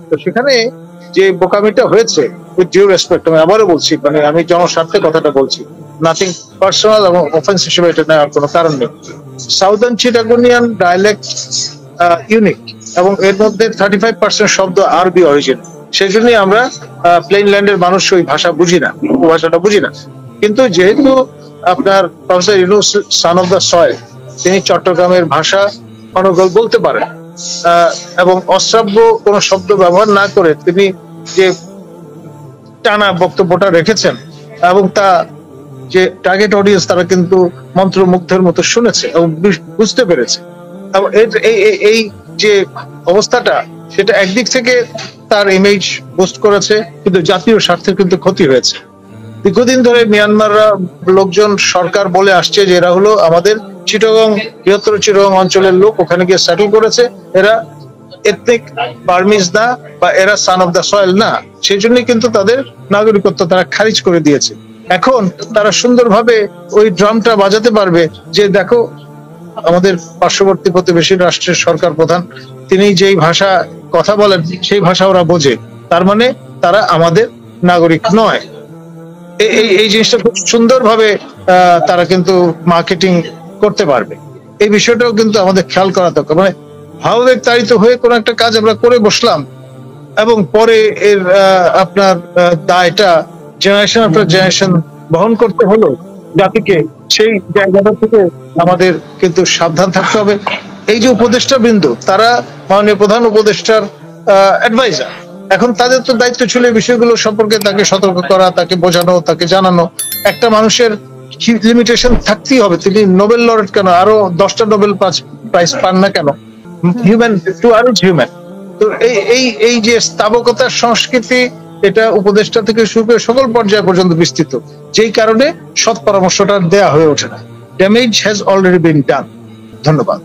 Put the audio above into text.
তো সেখানে যে বোকামিটা হয়েছে, উইথ ডিউ রেসপেক্ট, আমি আবারও বলছি, মানে আমি জনস্বার্থে কথাটা বলছি, নাথিং পার্সোনাল এবং অফেন্স হিসেবে এটা নেওয়ার কোনো কারণ নেই। সাউদার্ন চিটাগোনিয়ান ডায়ালেক্ট ইউনিক, এবং এর মধ্যে 35% শব্দ আরবি অরিজিন। সেই জন্যই আমরা প্লেন ল্যান্ডের মানুষ ওই ভাষা বুঝি না, উপভাষাটা বুঝি না। কিন্তু যেহেতু আপনার professor Yunus son of the soil, তিনি চট্টগ্রামের ভাষা অনর্গল বলতে পারেন, এবং অশ্রাব্য কোনো শব্দ ব্যবহার না করে তিনি যে টানা বক্তব্যটা রেখেছেন, এবং তা যে টার্গেট অডিয়েন্স তারা কিন্তু মন্ত্রমুগ্ধের মতো শুনেছে এবং বুঝতে পেরেছে। এবং এই যে অবস্থাটা, সেটা একদিক থেকে তার ইমেজ বুস্ট করেছে, কিন্তু জাতীয় স্বার্থের কিন্তু ক্ষতি হয়েছে। দীর্ঘদিন ধরে মিয়ানমাররা লোকজন, সরকার বলে আসছে যে এরা হলো আমাদের চিটাগং, বৃহত্তর চিটাগং অঞ্চলের লোক, ওখানে গিয়ে সেটেল করেছে, এরা এথনিক বার্মিজ না, বা এরা সান অফ দ্য সয়েল না। সেই জন্যই কিন্তু তাদের নাগরিকত্ব তারা খারিজ করে দিয়েছে। এখন তারা সুন্দরভাবে ওই ড্রামটা বাজাতে পারবে যে দেখো, আমাদের পার্শ্ববর্তী প্রতিবেশী রাষ্ট্রের সরকার প্রধান তিনি যেই ভাষা কথা বলেন সেই ভাষা ওরা বোঝে, তার মানে তারা আমাদের নাগরিক নয়। এই জিনিসটা খুব সুন্দরভাবে তারা কিন্তু মার্কেটিং করতে পারবে। এই বিষয়টাও কিন্তু আমাদের খেয়াল করা দরকার। মানে ভাবাবেগ তাড়িত হয়ে কোনো একটা কাজ আমরা করে বসলাম, এবং পরে এর আপনার দায়টা জেনারেশন আফটার জেনারেশন বহন করতে হলো জাতিকে। সেই জায়গাটা থেকে আমাদের কিন্তু সাবধান থাকতে হবে। এই যে উপদেষ্টা বিন্দু, তারা মাননীয় প্রধান উপদেষ্টার অ্যাডভাইজার, এখন তাদের তো দায়িত্ব ছিল এই বিষয়গুলো সম্পর্কে তাকে সতর্ক করা, তাকে বোঝানো, তাকে জানানো। একটা মানুষের লিমিটেশন থাকতেই হবে। তিনি নোবেল লরেট কেন, আরো 10টা নোবেল প্রাইজ পান না কেন? হিউম্যান টু আরো হিউম্যান। তো এই যে স্থাবকতার সংস্কৃতি, এটা উপদেষ্টা থেকে শুরু করে সকল পর্যায় পর্যন্ত বিস্তৃত, যেই কারণে সৎ পরামর্শটা দেয়া হয়ে ওঠে না। ড্যামেজ হ্যাজ অলরেডি বিন ডান। ধন্যবাদ।